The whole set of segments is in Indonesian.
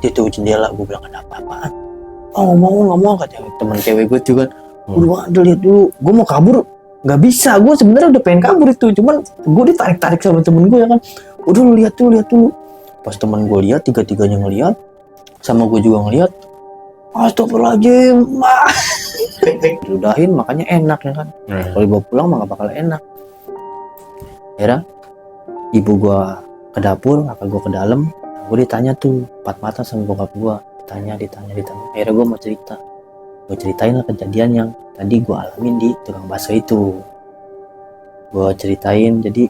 itu jendela. Gue bilang ada apa-apaan. Oh nggak mau kata teman cewek gue juga. Udah lihat dulu, gue mau kabur nggak bisa. Gue sebenarnya udah pengen kabur itu, cuman gue ditarik sama temen gue ya kan. Udah lu lihat dulu. Pas teman gue lihat, tiga-tiganya ngelihat, sama gue juga ngelihat. Astagfirullahaladzim, mah. Udahin makanya enak ya kan. Kalau dibawa pulang mah nggak bakal enak. Akhirnya ibu gue ke dapur, kakak gue ke dalam. Gue ditanya tuh empat mata sama bokap gue, ditanya. Akhirnya gue mau cerita. Gue ceritain lah kejadian yang tadi gue alamin di tukang bakso itu. Gue ceritain, jadi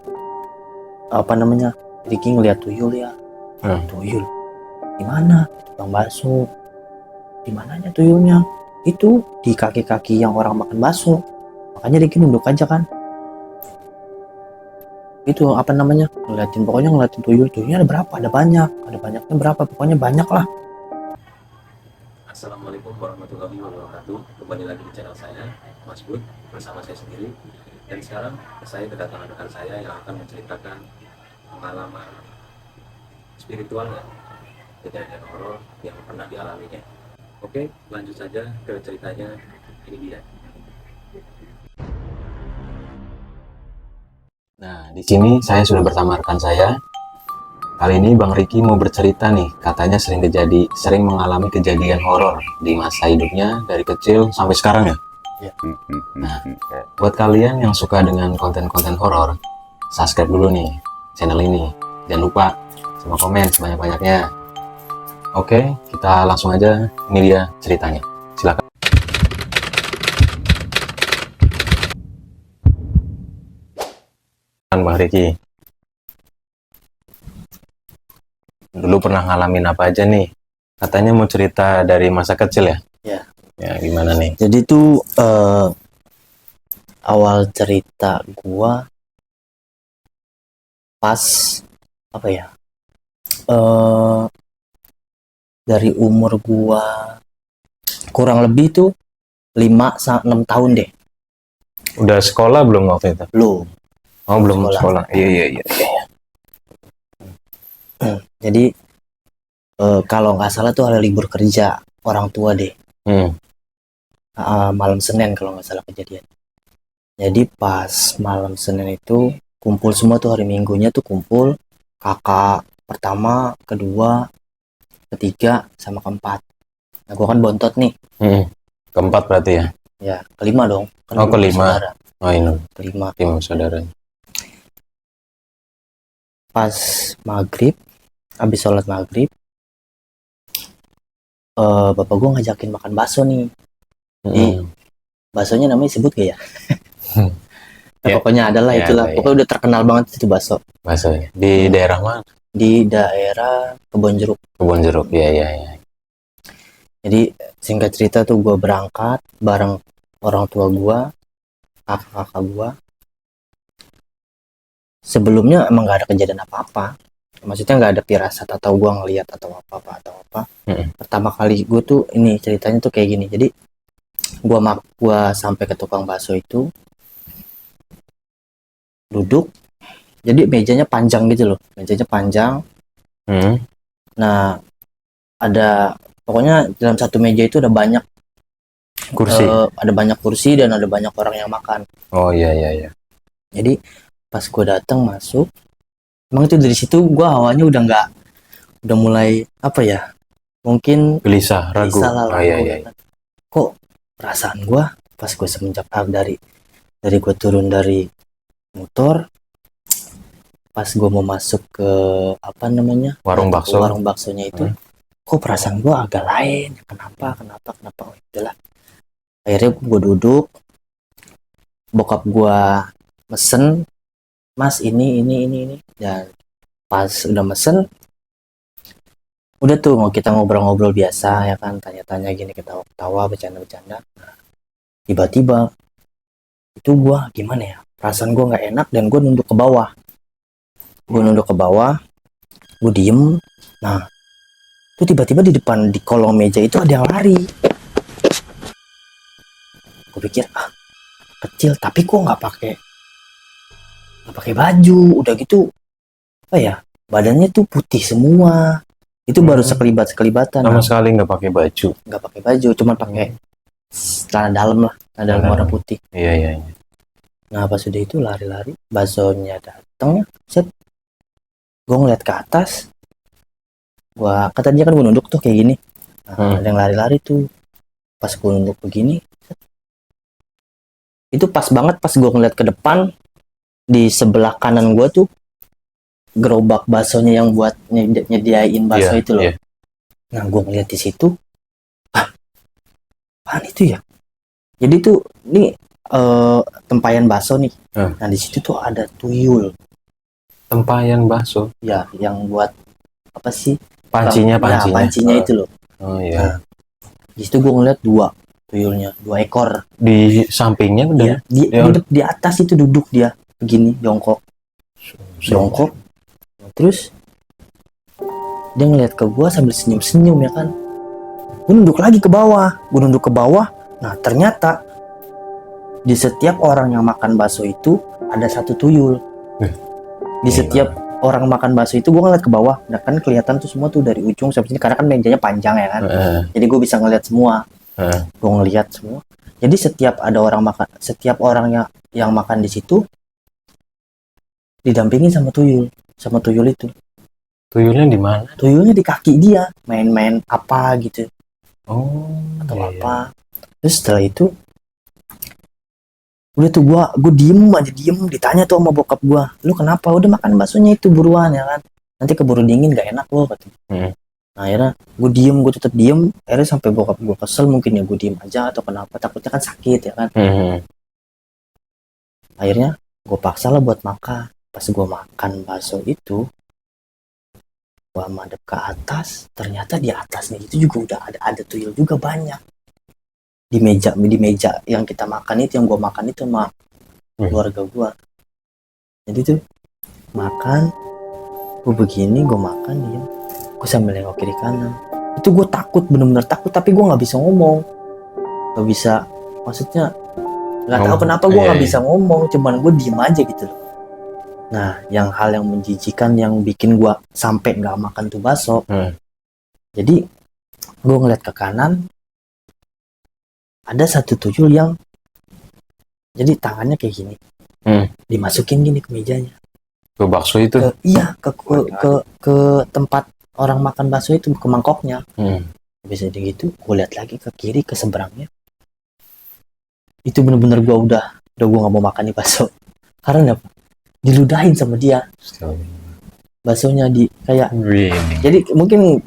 Ricky ngeliat tuyul ya. Tuyul di mana? Tukang bakso. Di mananya tuyulnya? Itu di kaki-kaki yang orang makan bakso. Makanya Ricky nunduk aja kan. Itu ngeliatin tuyulnya ada berapa? Ada banyaknya berapa? Pokoknya banyak lah. Assalamualaikum warahmatullahi wabarakatuh. Kembali lagi di channel saya, Mas Bud, bersama saya sendiri. Dan sekarang saya kedatangan rekan saya yang akan menceritakan pengalaman spiritualnya, kejadian horor yang pernah dialaminya. Oke, lanjut saja ke ceritanya. Ini dia. Nah, di sini saya sudah bersama rekan saya. Kali ini Bang Ricky mau bercerita nih, katanya sering mengalami kejadian horor di masa hidupnya dari kecil sampai sekarang ya. Nah, buat kalian yang suka dengan konten-konten horor, subscribe dulu nih channel ini. Jangan lupa sama komen sebanyak-banyaknya. Oke, kita langsung aja. Ini dia ceritanya. Silakan. Bang Ricky. Dulu pernah ngalamin apa aja nih? Katanya mau cerita dari masa kecil ya? Ya. Ya, gimana nih? Jadi tuh awal cerita gua pas dari umur gua kurang lebih tuh 5-6 tahun deh. Udah sekolah belum waktu itu? Belum. Oh, belum sekolah. Iya. Jadi kalau nggak salah tuh ada libur kerja orang tua deh. Malam Senin kalau nggak salah kejadian. Jadi pas malam Senin itu kumpul semua tuh, hari Minggunya tuh kumpul kakak pertama, kedua, ketiga, sama keempat. Nah gue kan bontot nih. Keempat berarti ya? Ya kelima dong. Kan oh kelima. Saudara. Oh ini. Kelima. Kelima saudara. Pas maghrib, habis sholat maghrib, bapak gue ngajakin makan bakso nih. Di baksonya namanya sebut gak ya? Nah, pokoknya adalah itulah. Pokoknya udah terkenal banget itu bakso. Bakso ya. Di daerah mana? Di daerah Kebon Jeruk. Kebon Jeruk, ya. Jadi singkat cerita tuh gue berangkat bareng orang tua gue, kakak-kakak gue. Sebelumnya emang gak ada kejadian apa-apa. Maksudnya gak ada firasat atau gue ngeliat atau apa. Pertama kali gue tuh ini ceritanya tuh kayak gini. Jadi gue sampai ke tukang bakso itu, duduk. Jadi mejanya panjang gitu loh. Nah ada, pokoknya dalam satu meja itu ada banyak kursi. Ada banyak kursi dan ada banyak orang yang makan. Oh iya. Jadi pas gue datang masuk, emang itu dari situ gue awalnya udah mulai mungkin gelisah, ragu. Iya. Kok perasaan gue pas gue semenjak dari gue turun dari motor, pas gue mau masuk ke warung baksonya itu, kok perasaan gue agak lain. Kenapa? Oh, itulah. Akhirnya gue duduk, bokap gue mesen, mas ini, dan pas udah mesen, udah tuh mau kita ngobrol-ngobrol biasa ya kan, tanya-tanya gini, ketawa-ketawa, bercanda-bercanda. Tiba-tiba itu gue gimana ya, perasaan gue nggak enak dan gue nunduk ke bawah. Gue diem. Nah tuh tiba-tiba di depan di kolong meja itu ada yang lari. Gue pikir kecil tapi kok nggak pakai baju, udah gitu badannya tuh putih semua, Itu baru sekelibatan. Sama sekali nggak pakai baju. Nggak pakai baju, cuma pakai celana dalam lah, celana dalam warna putih. Iya, iya. Nah pas udah itu lari-lari, baksonya dateng, set, gue ngeliat ke atas, katanya kan gue nunduk tuh kayak gini. Nah, ada yang lari-lari tuh, pas gue nunduk begini, set. Itu pas banget pas gue ngeliat ke depan, di sebelah kanan gue tuh gerobak baksonya yang buat nyediain bakso Iya, itu loh. iya. Nah gue ngeliat di situ, apaan itu ya? Jadi tuh ini tempayan bakso nih. Nah di situ tuh ada tuyul. Tempayan bakso. Ya, yang buat apa sih? Pancinya. Ya, pancinya itu loh. Oh iya. Nah, di situ gue ngeliat 2 tuyulnya, 2 ekor. Di sampingnya udah. Iya, di atas itu duduk dia begini, jongkok. Terus dia ngeliat ke gue sambil senyum-senyum ya kan. Gue nunduk lagi ke bawah. Nah ternyata di setiap orang yang makan bakso itu ada 1 tuyul. Di setiap orang makan bakso itu gue ngeliat ke bawah. Nah kan kelihatan tuh semua tuh dari ujung sampai sini karena kan mejanya panjang ya kan. Jadi gue bisa ngeliat semua. Gue ngeliat semua. Jadi setiap orang yang makan di situ didampingin sama tuyul itu. Tuyulnya di mana? Tuyulnya di kaki dia, main-main apa gitu. Atau iya, apa. Terus setelah itu udah tuh gue diem, ditanya tuh sama bokap gue, lu kenapa, udah makan baksonya itu buruan ya kan, nanti keburu dingin gak enak lo katanya. Nah akhirnya gue tetap diem, akhirnya sampai bokap gue kesel mungkin ya, gue diem aja atau kenapa, takutnya kan sakit ya kan. Akhirnya gue paksa lah buat makan. Pas gue makan bakso itu, gue madep ke atas, ternyata di atasnya itu juga udah ada tuyul juga banyak. Di meja yang kita makan itu, yang gue makan itu sama keluarga gue. Jadi tuh makan, gue begini, gue makan dia, gue sambil nengok kiri kanan. Itu gue takut, bener-bener takut, tapi gue nggak bisa ngomong, nggak bisa, maksudnya nggak tahu kenapa gue nggak bisa ngomong, cuman gue diem aja gitu loh. Nah, hal yang menjijikan yang bikin gue sampai nggak makan tuh bakso. Jadi gue ngeliat ke kanan, ada 1 tuyul yang jadi tangannya kayak gini, dimasukin gini ke mejanya. Ke bakso itu? Ke tempat orang makan bakso itu, ke mangkoknya. Habis gitu, gue lihat lagi ke kiri, ke seberangnya. Itu bener-bener gue udah gue nggak mau makan nih bakso. Karena apa? Diludahin sama dia. Baksonya kayak. Jadi mungkin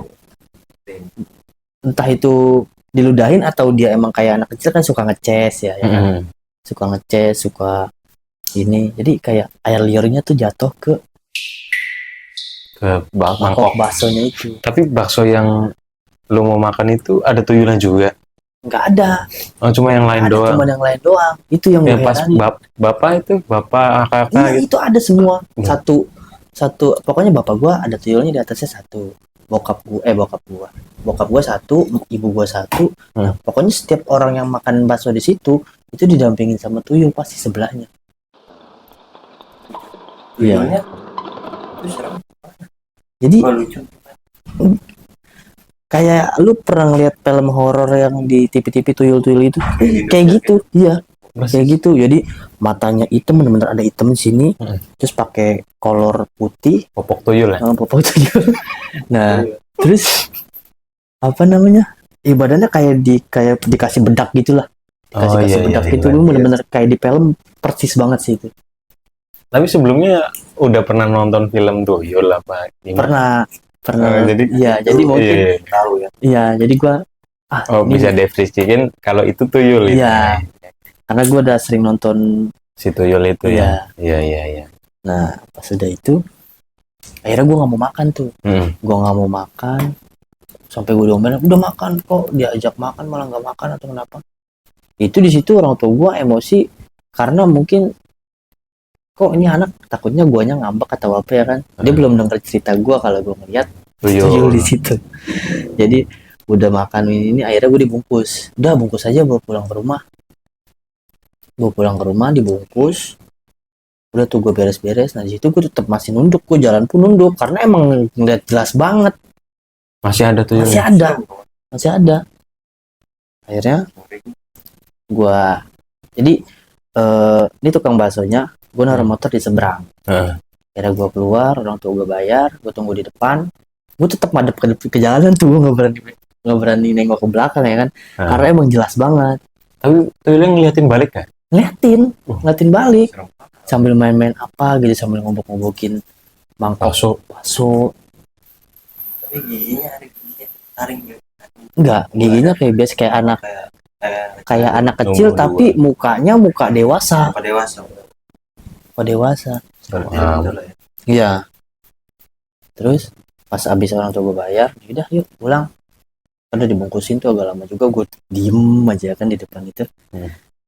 entah itu diludahin atau dia emang kayak anak kecil kan suka ngeces ya kan? Suka ngeces, suka ini, jadi kayak air liurnya tuh jatuh ke mangkok baksonya itu. Tapi bakso yang lu mau makan itu ada tuyulnya juga? Nggak ada. Cuma yang lain doang? Cuma yang lain doang. Itu yang pas bapak kakak iya, gitu. Itu ada semua. Satu pokoknya bapak gua ada tuyulnya di atasnya 1. Bokap gua 1, ibu gua 1. Nah, pokoknya setiap orang yang makan bakso di situ itu didampingin sama tuyul pasti sebelahnya. Iya. Jadi kayak lu pernah ngeliat film horor yang di TV-TV tuyul-tuyul itu kayak gitu. Iya. Kayak gitu. Jadi matanya hitam, bener-bener ada hitam di sini. Terus pakai kolor putih, popok tuyul ya. Popok tuyul. Nah, terus apa namanya? Badannya kayak dikasih bedak gitulah. Dikasih bedak gitu. Lu bener-bener kayak di film persis banget sih itu. Tapi sebelumnya udah pernah nonton film tuyul apa gimana? Pernah. Jadi mungkin tahu ya. Iya, jadi gua bisa definisikan kalau itu tuyul. Iya. Karena gua udah sering nonton si tuyul itu ya. Iya. Nah, pas udah itu akhirnya gua nggak mau makan tuh. Gua nggak mau makan sampai gua diomelin, udah makan kok, diajak makan malah nggak makan atau kenapa. Itu di situ orang tua gua emosi karena mungkin kok ini anak takutnya guanya ngambek atau apa ya kan. Dia belum denger cerita gua kalau gua ngeliat tuyul di situ. Jadi udah makan ini akhirnya gue dibungkus. Udah bungkus aja, bawa pulang ke rumah. Dibungkus. Udah tuh gue beres-beres. Nah di situ gue tetap masih nunduk, gue jalan pun nunduk karena emang ngeliat jelas banget Masih ada tuh Masih ada, masih ada. Akhirnya gua jadi ini tukang baksonya, gua naruh motor di seberang. Akhirnya gua keluar, orang tua gua bayar, gua tunggu di depan. Gua tetap madep ke jalanan tuh, gua nggak berani nengok ke belakang ya kan, karena emang jelas banget. Tapi tuyulnya ngeliatin balik kan? Ngeliatin balik, sambil main-main apa gitu, sambil ngobok-ngobokin mangkok bakso. Tapi giginya ada giginya taring gitu. Enggak, giginya kayak biasa, kayak anak kecil, Nunggu tapi mukanya muka dewasa. Apa dewasa? Muka dewasa. Seperti Wow. itu lah ya. Iya. Terus pas abis orang tua gue bayar, udah yuk pulang. Kan udah dibungkusin tuh agak lama juga, gue diem aja kan di depan itu.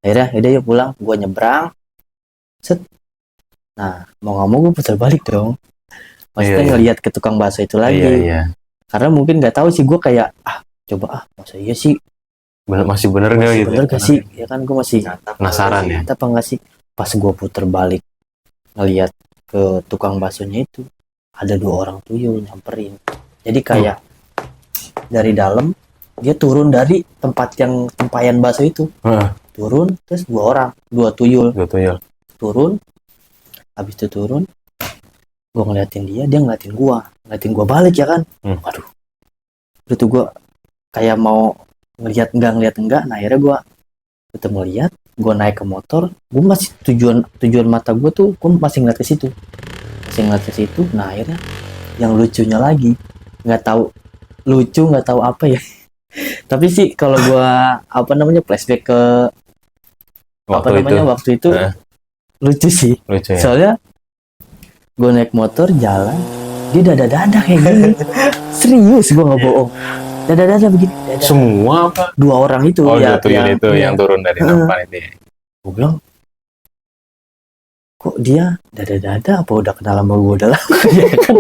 Akhirnya udah yuk pulang, gue nyebrang. Set. Nah, mau nggak mau gue putar balik dong. Maksudnya ngelihat ke tukang bakso itu lagi. Iya. Karena mungkin nggak tahu sih, gue kayak coba masa iya sih, Masih bener nggak gitu? bener gak sih? Ya kan gue masih Penasaran ya. apa enggak sih. Pas gue puter balik ngelihat ke tukang baksonya itu, ada 2 orang tuyul nyamperin. Jadi kayak dari dalam dia turun dari tempat yang tempayan bakso itu. Turun, terus 2 tuyul turun. Habis itu turun, gue ngeliatin dia ngeliatin gua balik ya kan. Waduh, itu gue kayak mau ngeliat enggak. Nah akhirnya gue tetap ngeliat, gue naik ke motor, gue masih tujuan mata gue tuh, gue masih ngeliat ke situ. Nah akhirnya yang lucunya lagi, nggak tahu apa ya. Tapi sih kalau gue flashback ke waktu itu lucu sih. Lucu ya. Soalnya gue naik motor jalan, dia dada-dada kayak gini. Serius, gue nggak bohong. Dada-dada begini. Semua apa? 2 orang itu yang turun dari nampan itu ya. Gue bilang, kok dia dada-dada apa udah kenal sama gue udah lama ya kan.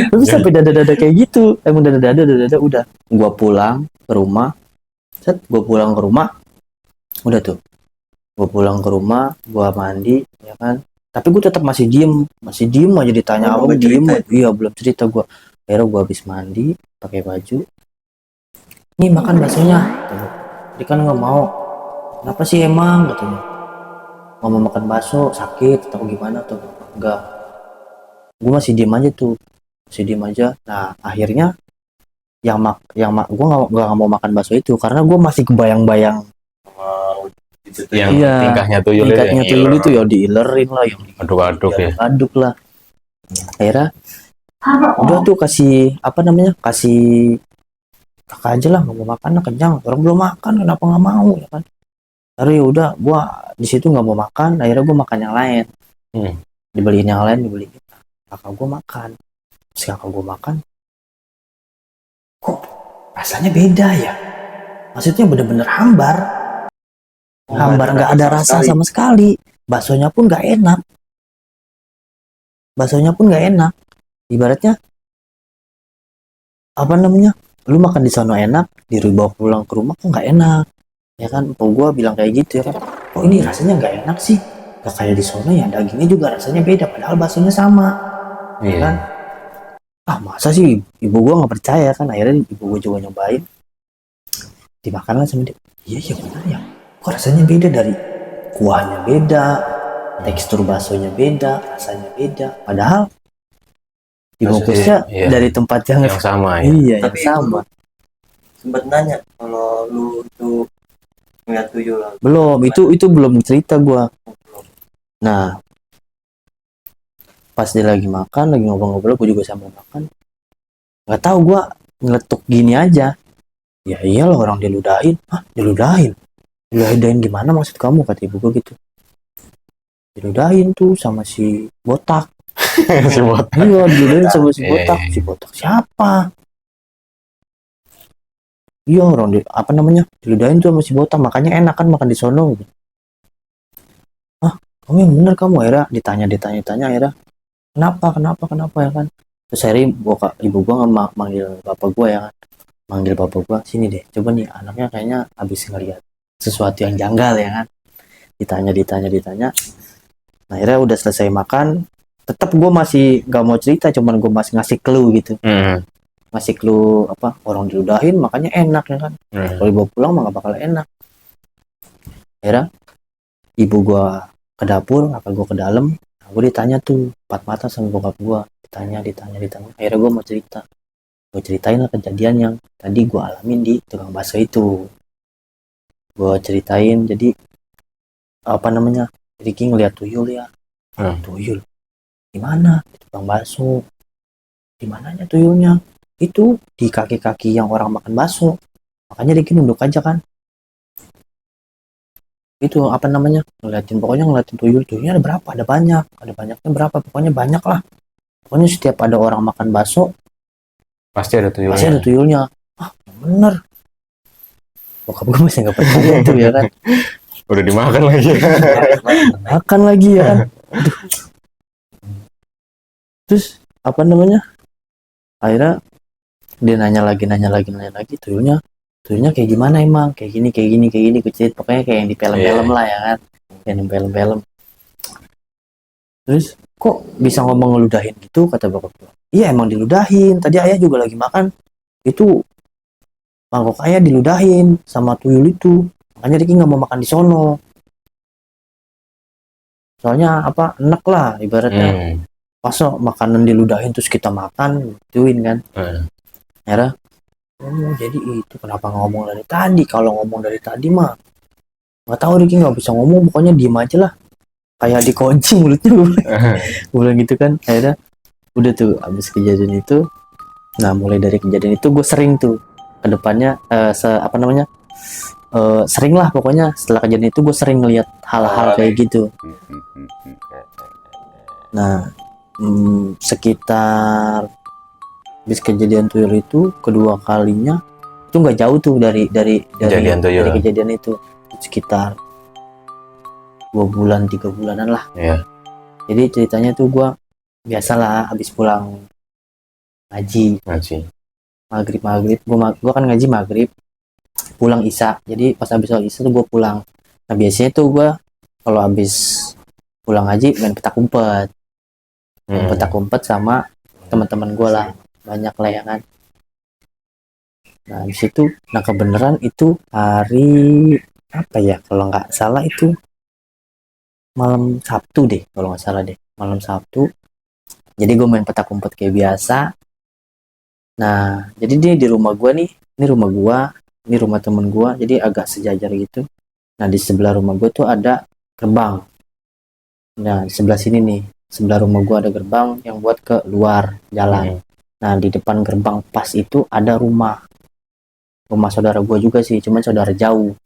Tapi sampai dada-dada kayak gitu. Emang dada-dada udah. Gue pulang ke rumah. Udah tuh. Gue pulang ke rumah, gue mandi ya kan. Tapi gue tetap masih diem aja ditanya apa, diem. Iya, belum cerita gue. Akhirnya gue habis mandi, pakai baju. Nih makan baksonya. Dia kan nggak mau. Kenapa sih emang katanya? Nggak mau makan bakso, sakit atau gimana tuh? Enggak. Gue masih diem aja. Nah akhirnya gue nggak mau makan bakso itu karena gue masih kebayang-bayang Yang tingkahnya tuyul itu ya diilerin lah, yang aduk lah. Akhirnya udah tuh kasih kakak aja lah, nggak mau makan lah, kenyang, orang belum makan kenapa nggak mau ya kan. Lalu ya udah, gua di situ nggak mau makan, akhirnya gua makan yang lain. Dibeliin kakak gua makan. Terus kakak gua makan, kok rasanya beda ya, maksudnya bener-bener hambar, nggak ada rasa sama sekali. Baksonya pun nggak enak. Ibaratnya lu makan di sana enak, dibawa pulang ke rumah kok nggak enak ya kan. Gue bilang kayak gitu ya kan, oh ini rasanya nggak enak sih, nggak kayak di sana ya, dagingnya juga rasanya beda padahal baksonya sama ya kan. Masa sih, ibu gue nggak percaya kan. Akhirnya ibu gue juga nyobain, dimakan lah sama dia. Iya benar ya, kok rasanya beda, dari kuahnya beda, tekstur baksonya beda, rasanya beda, padahal dibungkusnya dari tempat yang sama ya. Iya, tapi yang sama. Sempat nanya kalau lu tuh ngeliat tuyul lah. Belum, itu belum cerita gua. Nah, pas dia lagi makan, lagi ngobrol-ngobrol, gua juga sambil makan. Nggak tahu, gua ngeletuk gini aja. Ya iyalah, orang diludahin. Diludahin gimana maksud kamu, kata ibu gua gitu. Diludahin tuh sama si botak. Si botak. Iya, diludahin sama si botak. Si botak siapa? Iya, orang diludahin tuh sama si botak, makanya enak kan makan di sono. Kamu yang bener kamu. Akhirnya ditanya akhirnya kenapa ya kan. Terus akhirnya ibu gua manggil bapak gua ya kan. Manggil bapak gua, sini deh, coba nih, anaknya kayaknya habis ngeliat sesuatu yang janggal ya kan. Ditanya. Nah, akhirnya udah selesai makan, tetap gue masih gak mau cerita, cuman gue masih ngasih clue gitu. ngasih clue apa orang diludahin makanya enak ya kan. Kalau dibawa pulang mah nggak bakal enak. Akhirnya ibu gua ke dapur, kakak gua ke dalam. Nah, gua ditanya tuh empat mata sama bokap gua, ditanya. Akhirnya gua mau cerita. Gua ceritain lah kejadian yang tadi gua alamin di tukang bakso itu. Gua ceritain, jadi apa namanya, Ricky ngeliat tuyul ya. Tuyul di mana? Di tukang bakso. Di mananya tuyulnya? Itu di kaki-kaki yang orang makan bakso. Makanya Ricky nunduk aja kan. Itu apa namanya, ngeliatin tuyulnya ada berapa, ada banyaknya berapa, pokoknya banyak lah. Pokoknya setiap ada orang makan bakso Pasti ada tuyulnya. pasti ada tuyulnya. Ah bener, bokap gue masih nggak percaya tuh ya kan. Udah dimakan lagi. Makan lagi ya kan. Aduh. Terus apa namanya, akhirnya dia nanya lagi tuyulnya kayak gimana emang, kayak gini kecil, pokoknya kayak yang di film-film lah ya kan, yang di film-film. Terus kok bisa ngomong ngeludahin gitu, kata bokap gua. Iya emang diludahin, tadi ayah juga lagi makan itu mangkok ayah diludahin sama tuyul itu, makanya Ricky nggak mau makan di sono, soalnya apa, enak lah ibaratnya. Masa makanan diludahin terus kita makan gituin kan. Akhirnya oh jadi itu kenapa ngomong dari tadi, kalau ngomong dari tadi mah nggak tahu, Ricky nggak bisa ngomong, pokoknya diem aja lah kayak dikunci mulutnya. Gue bilang gitu kan. Akhirnya udah tuh abis kejadian itu, nah mulai dari kejadian itu gue sering tuh kedepannya sering lah pokoknya setelah kejadian itu gue sering ngeliat hal-hal kayak gitu. Nah sekitar habis kejadian tuyul itu kedua kalinya itu nggak jauh tuh dari kejadian itu, sekitar 2 bulan 3 bulanan lah. Jadi ceritanya tuh gue biasalah habis pulang ngaji maghrib gue kan ngaji maghrib pulang isya, jadi pas habis sholat isya tuh gue pulang. Nah biasanya tuh gue kalau habis pulang ngaji main petak umpet sama teman-teman gue lah, banyak lah ya kan. Nah di situ nah kebenaran itu hari apa ya, kalau nggak salah itu malam Sabtu deh, kalau nggak salah deh malam Sabtu. Jadi gue main petak umpet kayak biasa. Nah jadi dia di rumah gue nih, ini rumah gue, ini rumah temen gue, jadi agak sejajar gitu. Nah di sebelah rumah gue tuh ada gerbang. Nah di sebelah sini nih, sebelah rumah gue ada gerbang yang buat ke luar jalan. Nah di depan gerbang pas itu ada rumah saudara gue juga sih, cuman saudara jauh.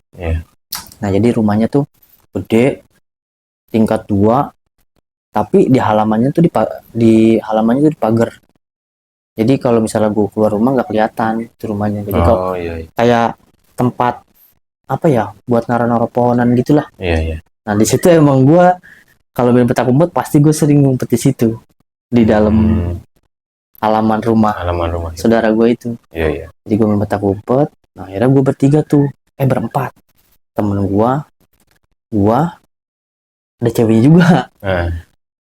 Nah jadi rumahnya tuh gede, tingkat 2, tapi di halamannya tuh di pagar. Jadi kalau misalnya gue keluar rumah nggak kelihatan itu rumahnya. Jadi kalau kayak tempat apa ya, buat naro-naro pohonan gitulah. Nah di situ emang gue kalau main petak umpet pasti gue sering ngumpet di situ, di dalam halaman rumah saudara gue itu. Jadi gue main petak umpet. Nah akhirnya gue berempat, temen gue ada ceweknya juga.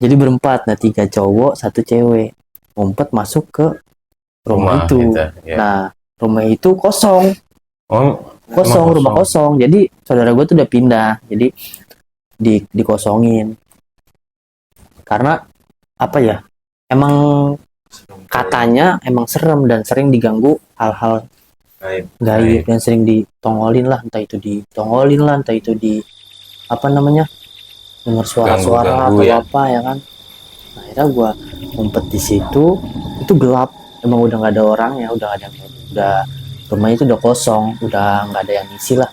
Jadi berempat, nah 3 cowok 1 cewek ngumpet masuk ke rumah itu. Nah rumah itu kosong. Rumah kosong. Jadi saudara gue tuh udah pindah, jadi dikosongin karena apa ya, emang katanya emang serem dan sering diganggu hal-hal gaib dan sering ditongolin lah, entah itu di apa namanya, dengar suara-suara atau apa ya kan. Nah akhirnya gue ngumpet di situ, itu gelap, emang udah nggak ada orang ya, udah rumahnya itu udah kosong, udah nggak ada yang isi lah.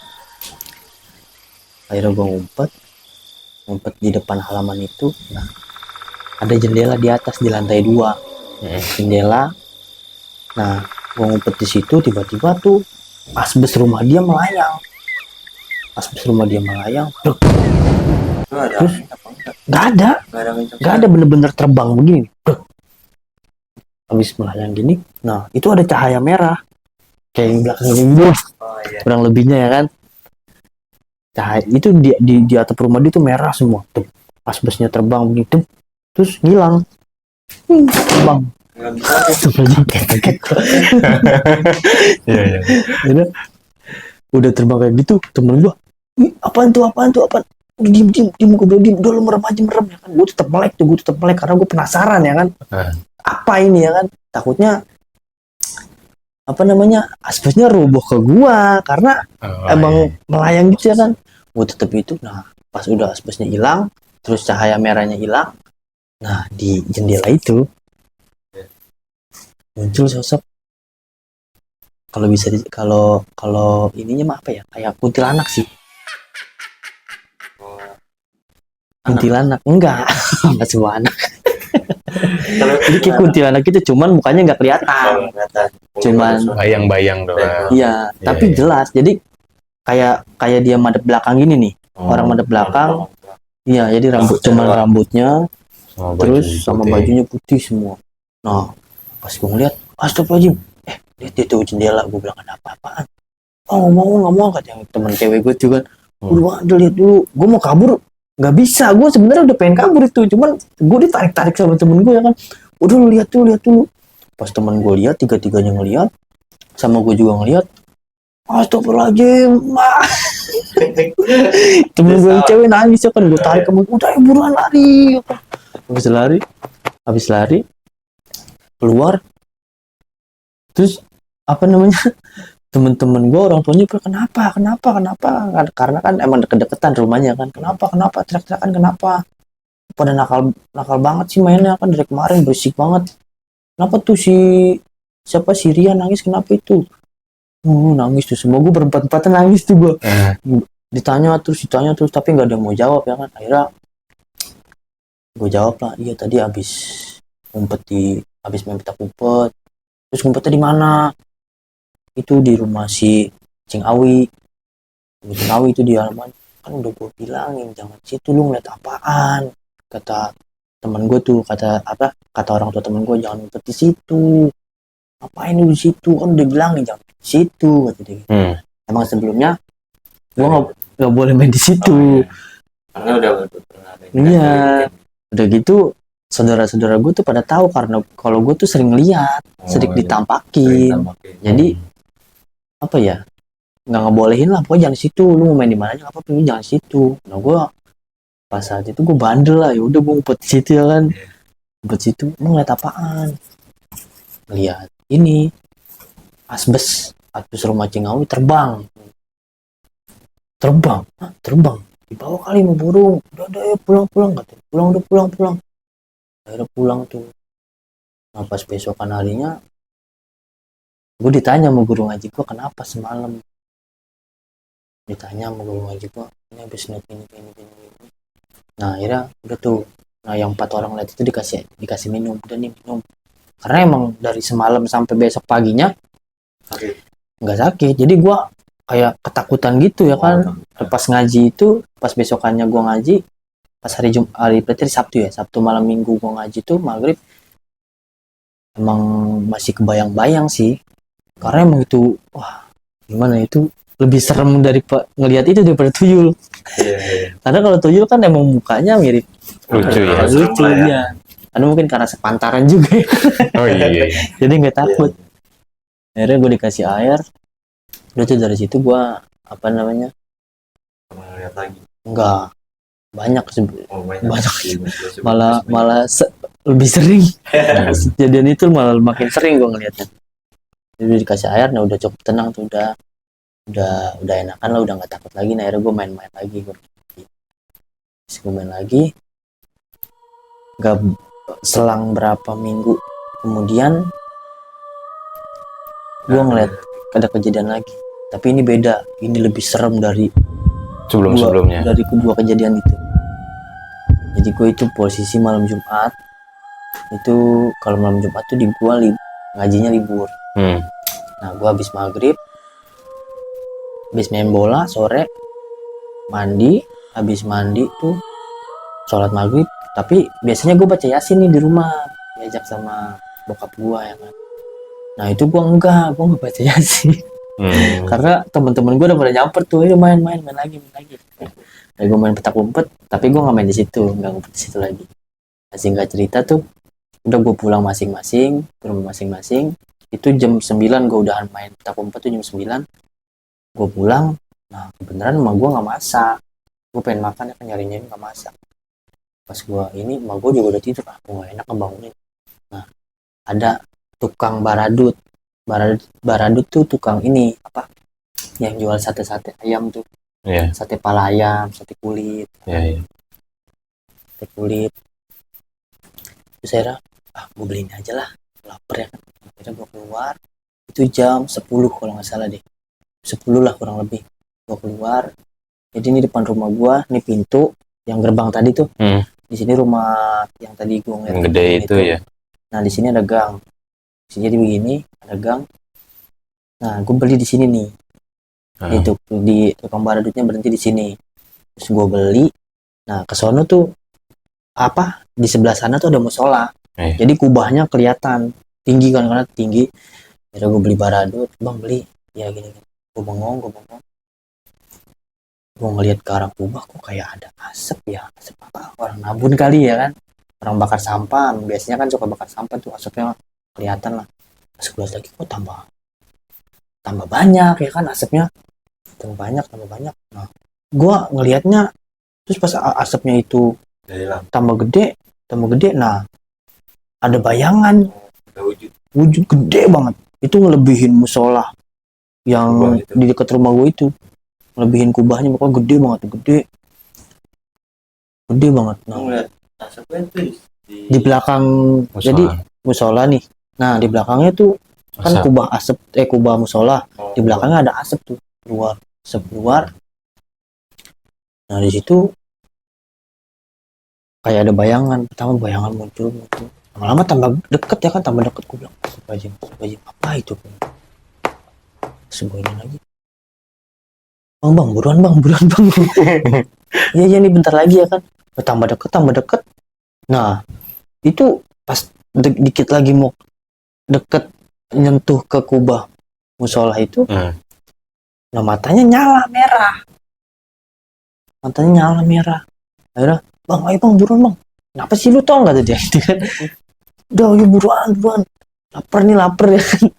Akhirnya gue ngumpet di depan halaman itu. Nah ada jendela di atas di lantai 2, jendela. Nah gue ngumpet di situ, tiba-tiba tuh asbes rumah dia melayang. Terus nggak ada bener-bener terbang begini. Habis melayang gini, nah itu ada cahaya merah kayak yang belakang ini kurang lebihnya ya kan. Cahaya itu di atap rumah dia tuh merah semua tuh, asbesnya terbang begini tuh, terus ngilang, terbang nggak bisa aja. Kaget. Iya, iya. Akhirnya udah terbang kayak gitu, temen gua, "Ih, apaan tuh, apaan tuh, apaan?" Udah diem, gue bilang diem, udah lu merem aja, merem ya kan. Gue tetep melek karena gue penasaran ya kan. Ah. Apa ini ya kan? Takutnya apa namanya, asbesnya roboh ke gua karena Oh, emang iya. melayang gitu ya kan. Gue tetep itu. Nah, pas udah asbesnya hilang, terus cahaya merahnya hilang, nah di jendela itu muncul sosok, kalau bisa kalau kalau ininya mah apa ya, kayak kuntilanak sih. Kuntilanak enggak enggak semua anak. Kalau Jadi kayak kuntilanak itu, cuman mukanya nggak kelihatan. kelihatan. Cuman Bayang-bayang doang. iya, tapi iya. jelas. Jadi kayak dia madep belakang gini nih. Orang madep belakang. Iya, jadi cuman rambutnya, Sama terus baju sama putih. bajunya putih semua. Nah, pas gue ngeliat, astagfirullahaladzim, lihat itu jendela. Gue bilang, ada apa-apaan? Oh, nggak mau, kata yang teman cewek gue tuh kan. Udah lihat dulu, gue mau kabur, nggak bisa. Gue sebenarnya udah pengen kabur itu, cuman gue ditarik sama temen gue ya kan. Udah lu lihat dulu. Pas temen gue lihat, tiga-tiganya ngelihat, sama gue juga ngelihat. Astagfirullahaladzim, mak. Temen gue yang cewek nangis ya kan. Gue tarik ke udah buruan lari. Habis lari, keluar. Terus apa namanya? Temen-temen gue, orang tuanya bilang, kenapa? Karena kan emang deket-deketan rumahnya kan. Kenapa? Teriak-teriakan kenapa? Pada nakal banget sih mainnya kan, dari kemarin berisik banget. Kenapa tuh siapa si Rian nangis, kenapa itu? Nangis tuh, semua gue berempat-empatan nangis tuh gue. Ditanya terus tapi nggak ada yang mau jawab ya kan. Akhirnya gue jawab lah, iya tadi habis main petak umpet. Terus ngumpetnya di mana? Itu di rumah si Cing Awi itu di halaman. Kan udah gue bilangin jangan situ, lu ngeliat apaan? Kata teman gue tuh, kata orang tua teman gue, jangan ngumpet di situ. Ngapain lu di situ? Kan udah bilangin jangan di situ, kata dia. Emang sebelumnya gue nggak boleh main di situ. Karena udah pernah. Iya. Udah gitu saudara-saudara gue tuh pada tahu karena kalau gue tuh sering lihat, sering ditampakin. Jadi apa ya, nggak ngebolehin lah, pokoknya jangan situ, lu mau main di mana aja nggak apa-apa, lu jangan situ. Nah gue pas saat itu gue bandel lah, ya udah gue ngumpet di situ ya kan. Ngumpet situ, mau ngeliat apaan? Lihat ini asbes rumah Cingawi terbang. Dibawa kali mau burung. Udah ya pulang katanya. Pulang. Akhirnya pulang tuh. Nah pas besokan harinya gue ditanya sama guru ngaji gue, kenapa semalam? Ditanya sama guru ngaji gue, ini habis lihat ini. Nah akhirnya udah tuh. Nah yang 4 orang lihat itu dikasih minum, udah nih minum. Karena emang dari semalam sampai besok paginya nggak sakit. Jadi gue kayak ketakutan gitu ya kan. Pas ngaji itu, pas besokannya gue ngaji, pas hari berarti Sabtu malam Minggu gue ngaji tuh maghrib, emang masih kebayang-bayang sih. Karena emang itu, wah gimana itu, lebih serem dari ngelihat itu daripada tuyul. Karena kalau tuyul kan emang mukanya mirip Lucu ya. lucu ya. Karena mungkin karena sepantaran juga ya. Oh iya. Jadi nggak takut. Akhirnya gue dikasih air. Udah tuh dari situ gue apa namanya, Lihat lagi. enggak banyak Banyak. malah lebih sering. Kejadian itu malah makin sering gue ngeliatnya. Jadi dikasih air, nah udah cukup tenang tuh, udah enakan lah, udah nggak takut lagi. Nah akhirnya gue main lagi, gue main lagi. Nggak selang berapa minggu kemudian gue ngeliat ada kejadian lagi, tapi ini beda, ini lebih serem dari Sebelumnya. dari kedua kejadian itu. Jadi gue itu posisi malam Jumat itu, kalau malam Jumat tuh di gue ngajinya libur. Nah gue habis maghrib, habis main bola sore, habis mandi tuh sholat maghrib. Tapi biasanya gue baca Yasin nih di rumah, diajak sama bokap gue ya kan. Nah itu gue nggak baca Yasin. Karena teman-teman gue udah pada nyamper tuh, ayo main lagi. Nah, gue main petak umpet, tapi gue nggak main di situ, nggak ngumpet di situ lagi. Nah, singkat cerita tuh, Udah gue pulang masing-masing ke rumah masing-masing. Itu jam 9 gue udahan main petak umpet tuh jam 9. Gue pulang. Nah kebenaran emak gue nggak masak. Gue pengen makan ya kan, nyarinya nggak masak. Pas gue ini emak gue juga udah tidur. Gue nggak enak ngebangunin. Nah ada tukang baradut. Baradut tuh tukang ini apa? Yang jual sate-sate ayam tuh. Iya. Sate pala ayam, sate kulit, Iya. sate kulit. Terus saya gue beliin aja lah, lapar ya kan. Akhirnya gue keluar, itu jam 10 kalau nggak salah deh, 10 lah kurang lebih. Gue keluar, jadi ini depan rumah gue, ini pintu yang gerbang tadi tuh. Di sini rumah yang tadi gue ngeliat Yang gede itu ya. Nah di sini ada gang, jadi begini ada gang. Nah gue beli di sini nih, itu di tukang baradutnya berhenti di sini. Terus gue beli, nah ke sono tuh apa, di sebelah sana tuh ada musola. Jadi kubahnya kelihatan tinggi kan, karena tinggi. Akhirnya gue beli baradut, bang beli ya gini. Gue bengong. Gue ngeliat ke arah kubah, kok kayak ada asap ya, asap apa, orang nabun kali ya kan, orang bakar sampah. Biasanya kan suka bakar sampah tuh, asapnya kelihatan lah. Pas gue lihat lagi, kok tambah banyak ya kan asapnya, tambah banyak. Nah gue ngelihatnya, terus pas asapnya itu tambah gede. Nah ada bayangan, wujud gede banget, itu ngelebihin musola yang di dekat rumah gue itu, ngelebihin kubahnya, pokoknya gede banget. Nah di belakang musola. Jadi musola nih, nah di belakangnya tuh kan kubah musola, di belakangnya ada asap tuh keluar. Nah di situ kayak ada bayangan, pertama bayangan muncul, lama-lama tambah deket ya kan, gue bilang astagfirullahaladzim, apa itu? Sebuahnya lagi, bang buruan bang. Iya nih bentar lagi ya kan, tambah deket. Nah itu pas dikit lagi mau deket nyentuh ke kubah musola itu, nah matanya nyala merah. Akhirnya, bang ayo bang buruan bang, kenapa sih lu, tau nggak tadi kan, udah ayo buruan, lapar ya kan.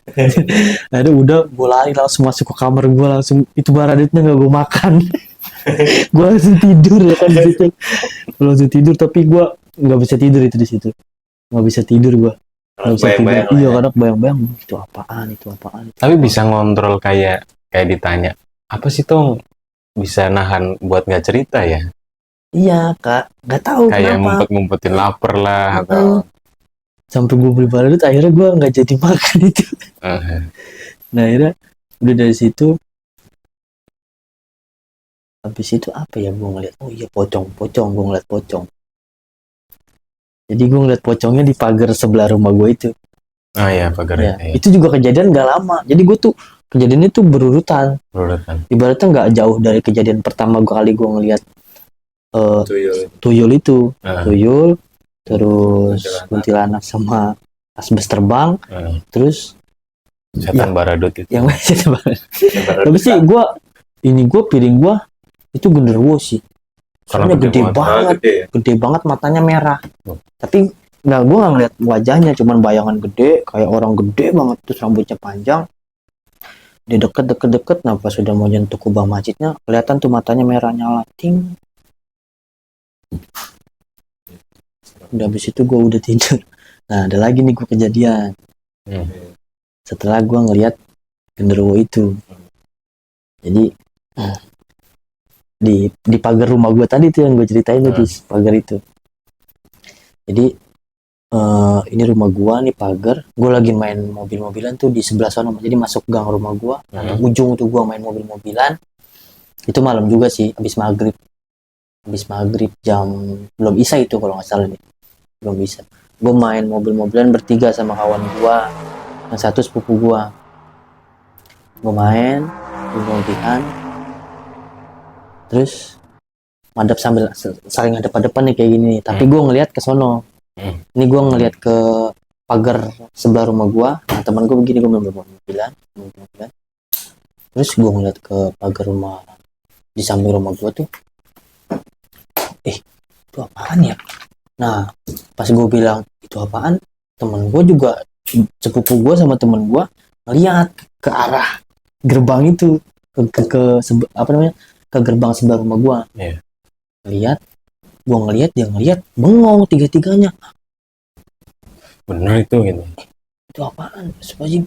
Udah gue lari langsung masuk ke kamar gue, langsung itu baradutnya nggak gue makan. Gue langsung tidur ya kan di situ, tapi gue nggak bisa tidur itu di situ, nggak bisa tidur gue. Iya karena bayang-bayang itu apaan. Tapi bisa ngontrol kayak ditanya apa sih Tong, bisa nahan buat nggak cerita ya? Iya kak, nggak tahu kayak kenapa. ngumpet-ngumpetin lapar lah atau sampai gue beli baradut, akhirnya gue nggak jadi makan itu. Nah akhirnya udah dari situ, habis itu apa ya, gue ngeliat pocong, gue ngeliat pocong. Jadi gue ngeliat pocongnya di pagar sebelah rumah gue itu. Pagar ya. Ya. Itu juga kejadian gak lama, jadi gue tuh kejadiannya tuh berurutan. Ibaratnya nggak jauh dari kejadian pertama kali gue ngeliat tuyul itu. Tuyul, terus kuntilanak sama asbes terbang, terus setan baradut itu. Yang setan baradut. Tapi sih piring gue itu genderuwo sih. Soalnya gede banget matanya merah. Tapi gue nggak ngeliat wajahnya, cuman bayangan gede, kayak orang gede banget, terus rambutnya panjang. Dia deket. Nah pas sudah mau nyentuh kubah masjidnya, kelihatan tuh matanya merah nyala, ting. Udah habis itu gue udah tidur. Nah ada lagi nih gue kejadian. Setelah gue ngeliat genderuwo itu, jadi di pagar rumah gue tadi tuh yang gue ceritain di pagar itu. Jadi ini rumah gue nih, pagar. Gue lagi main mobil-mobilan tuh di sebelah sana. Jadi masuk gang rumah gue, ada ujung tuh gue main mobil-mobilan. Itu malam juga sih, habis maghrib jam belum isya itu kalau nggak salah nih, belum bisa. Gue main mobil-mobilan bertiga sama kawan gue, yang satu sepupu gue. Gue main mobil-mobilan, terus madep sambil saling hadap-hadapan nih kayak gini nih. Tapi gue ngelihat ke sono. Ini gue ngelihat ke pagar sebelah rumah gue. Nah teman gue begini, gue mobil-mobilan. Terus gue ngeliat ke pagar rumah di samping rumah gue tuh, itu apaan ya? Nah pas gue bilang itu apaan, temen gue juga, sepupu gue sama temen gue ngeliat ke arah gerbang itu, apa namanya, ke gerbang sebelah rumah gue. Iya. Ngeliat, gue ngeliat, dia ngeliat, bengong tiga-tiganya. Benar itu gitu. Itu apaan? Astagfirullahaladzim.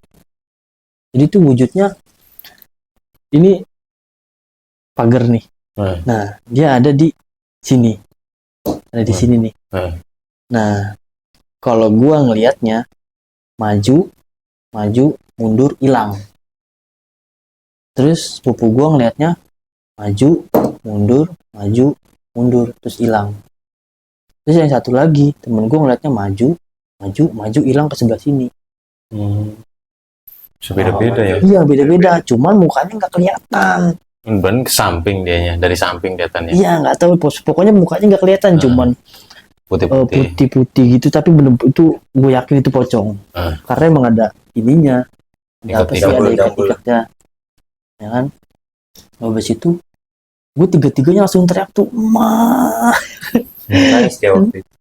Jadi itu wujudnya ini pagar nih. Hmm. Nah, dia ada di sini. Ada di sini nih. Nah, kalau gua ngelihatnya maju, mundur, hilang. Terus sepupu gua ngelihatnya maju, mundur, terus hilang. Terus yang satu lagi, temen gua ngelihatnya maju, hilang ke sebelah sini. Beda-beda ya. Iya, beda-beda. Cuman mukanya nggak kelihatan. Dan ke samping dianya, dari samping kelihatannya. Iya, nggak tahu. Pokoknya mukanya nggak kelihatan, cuman Putih-putih. putih-putih gitu, tapi bener itu gue yakin itu pocong. Karena emang ada ininya, ada apa sih, ada ikat-ikatnya, ya kan. Habis itu gue tiga-tiganya langsung teriak tuh, mah Nangis dia waktu itu.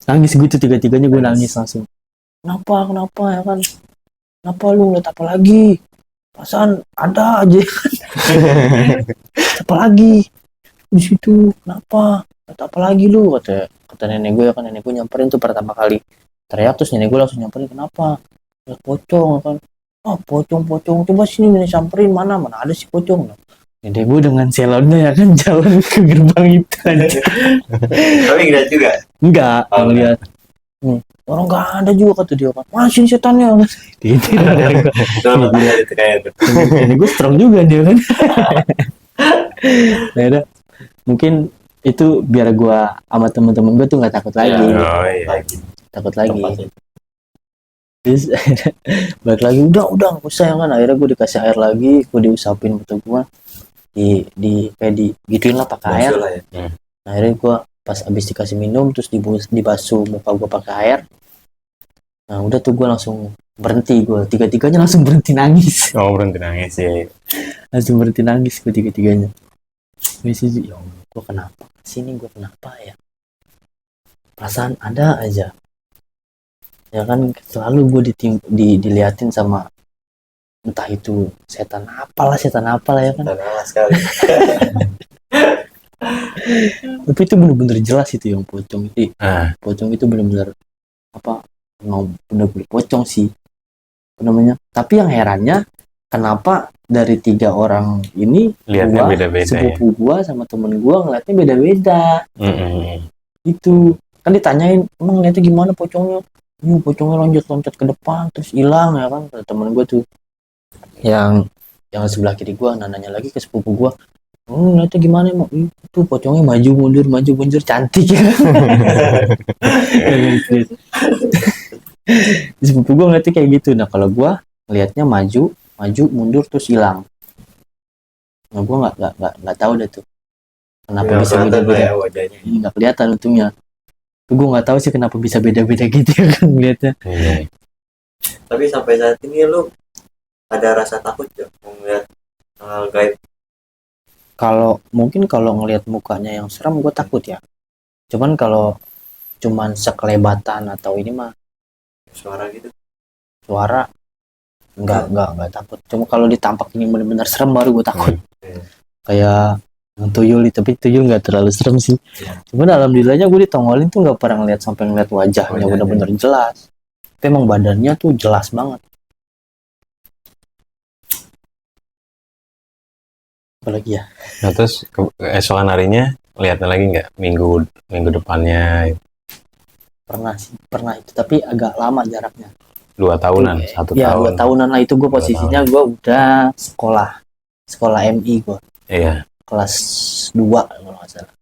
nangis gue tuh, tiga-tiganya gue nangis langsung. Kenapa ya kan, kenapa lu ngeliat apa lagi, perasaan ada aja apa lagi di situ, kenapa, ngeliat apa lagi lu, kata nenek gue ya kan. Nenek gue nyamperin tuh pertama kali teriak, terus nenek gue langsung nyamperin, kenapa, lihat pocong kan. Pocong, coba sini nenek samperin, mana ada si pocong. Nenek gue dengan selonnya ya kan jalan ke gerbang itu aja. Tapi ngeliat juga. Enggak, ngeliat orang nggak ada juga, kata dia kan, masih setannya kan. Gitu. Itu kayak Nenek gue strong juga dia kan. Nah, udah. Mungkin itu biar gue sama temen-temen gue tuh nggak takut lagi. Takut lagi. Terus balik lagi, udah nggak usah ya kan. Akhirnya gue dikasih air lagi, gue diusapin betul gue, kayak gituin lah pakai air. Ya. Nah, akhirnya gue pas abis dikasih minum, terus dibasuh muka gue pakai air. Nah udah tuh gue langsung berhenti, gue tiga-tiganya langsung berhenti nangis. Berhenti nangis ya. Langsung berhenti nangis gue tiga-tiganya. Ya Allah, gue kenapa sini, gue kenapa ya, perasaan ada aja ya kan. Selalu gue diliatin sama entah itu setan apalah ya kan. Sekali. Tapi itu bener-bener jelas itu yang pocong itu. Pocong itu bener-bener apa, bener-bener pocong sih namanya. Tapi yang herannya, kenapa dari 3 orang ini lihatnya gua, beda-beda, sepupu gua sama temen gua ngeliatnya beda-beda. Itu kan ditanyain, emang ngeliatnya gimana pocongnya? Pocongnya loncat-loncat ke depan terus hilang ya kan, kata temen gua tuh yang sebelah kiri gua. Nanya lagi ke sepupu gua, ngeliatnya gimana emang? Itu pocongnya maju mundur cantik ya. Sepupu gua ngeliatnya kayak gitu. Nah kalau gua ngeliatnya maju mundur terus hilang. Nah gua nggak tahu deh tuh kenapa bisa beda-beda ya wajahnya. Nggak kelihatan untungnya. Gue nggak tahu sih kenapa bisa beda-beda gitu ya kan ngeliatnya. Tapi sampai saat ini lu ada rasa takut ya melihat hal gaib? Kalau ngelihat mukanya yang seram gue takut ya. Cuman sekelebatan atau ini mah Suara gitu. Suara enggak takut. Cuma kalau ditampak ini benar-benar serem baru gue takut. Kayak tuyul, tapi tuyul nggak terlalu serem sih. Cuman alhamdulillahnya gue ditongolin tuh nggak pernah sampai ngeliat wajahnya benar-benar jelas. Tapi emang badannya tuh jelas banget. Apalagi ya. Nah terus keesokan harinya lihatnya lagi nggak, minggu depannya? Pernah itu, tapi agak lama jaraknya. 2 tahunan, 1 ya, tahun. 2 tahunan lah itu. Gue posisinya gue udah sekolah MI gue. Iya. Kelas 2 kalau nggak salah.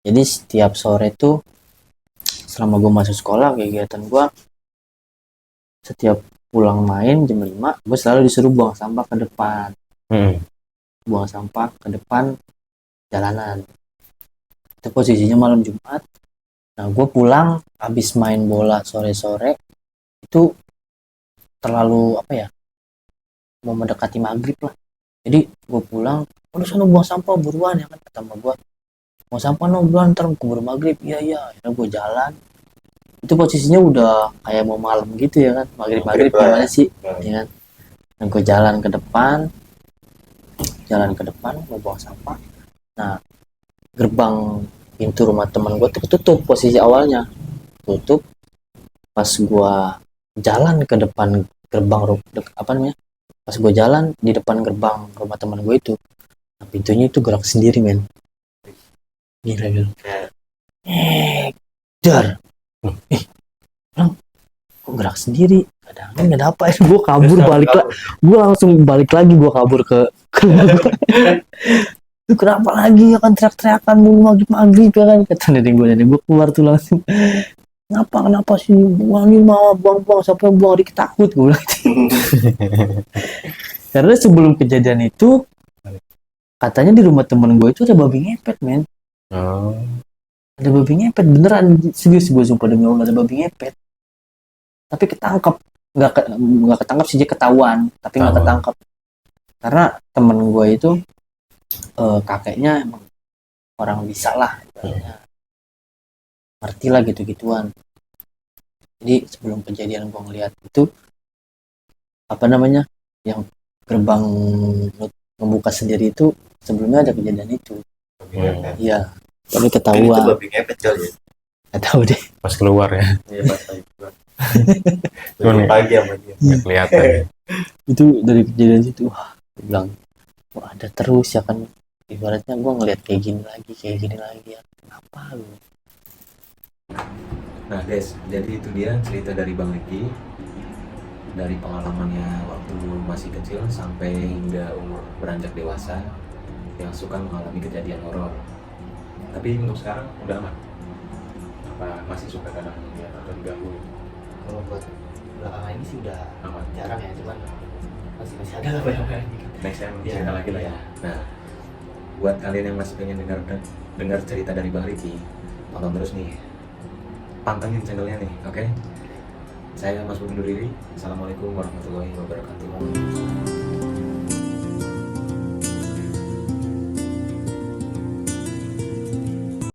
Jadi setiap sore tuh selama gue masuk sekolah, kegiatan gue setiap pulang main jam 5, gue selalu disuruh buang sampah ke depan. Buang sampah ke depan jalanan. Itu posisinya malam Jumat. Nah gue pulang habis main bola sore-sore itu terlalu mau mendekati maghrib lah. Jadi gue pulang, udah sana buang sampah buruan ya kan, kata sama gue, buang sampah no buruan ntar keburu maghrib. Iya akhirnya gue jalan Itu posisinya udah kayak mau malam gitu ya kan, maghrib gimana sih, ya kan. Dan gue jalan ke depan mau buang sampah. Nah, gerbang pintu rumah teman gue tuh ketutup, posisi awalnya tutup. Pas gue jalan ke depan gerbang apa namanya, pas gue jalan di depan gerbang rumah teman gue itu, nah, pintunya itu gerak sendiri, men. Gila. Kayak Dar. Bang, kok gerak sendiri? Gak ada apa, gue kabur balik lah. Gue langsung balik lagi, gue kabur ke rumah gue. Itu kenapa lagi ya kan, teriak-teriakan mulu maghrib ya kan, kata nenek gue keluar tuh langsung. Kenapa sih buang ini, mau buang siapa yang buang, dikit takut, gue bilang gitu. Karena sebelum kejadian itu katanya di rumah temen gue itu ada babi ngepet, men. Oh. Ada babi ngepet beneran, serius gue sumpah demi Allah, ada babi ngepet. Tapi ketangkep, nggak ketangkep sih, dia ketahuan, tapi nggak ketangkep. Karena temen gue itu kakeknya emang orang bisa lah, ngerti lah gitu-gituan. Jadi sebelum kejadian gue ngeliat itu apa namanya, yang gerbang membuka sendiri itu, sebelumnya ada kejadian itu. Iya, tapi itu ketahuan. babi ngepet kali ya. Nggak tahu deh. Pas keluar ya, Iya pas pagi keluar. Pagi sama dia. nggak kelihatan ya. Itu dari kejadian situ, wah, gue bilang, wah ada terus ya kan. Ibaratnya gue ngeliat kayak gini lagi ya. Kenapa lu? Nah guys, jadi itu dia cerita dari Bang Riki, dari pengalamannya waktu masih kecil sampai hingga umur beranjak dewasa yang suka mengalami kejadian horor. Tapi untuk sekarang udah aman? Apa masih suka kadang ya atau diganggu? Kalau buat belakangan ini sih udah Aman. jarang ya, cuman masih ada lah banyak. Next time Iya, cerita lagi lah ya. iya. Nah, buat kalian yang masih pengen dengar cerita dari Bang Riki, tonton terus nih. Pantengin channelnya nih, oke? Saya Mas Budi undur diri. Assalamualaikum warahmatullahi wabarakatuh.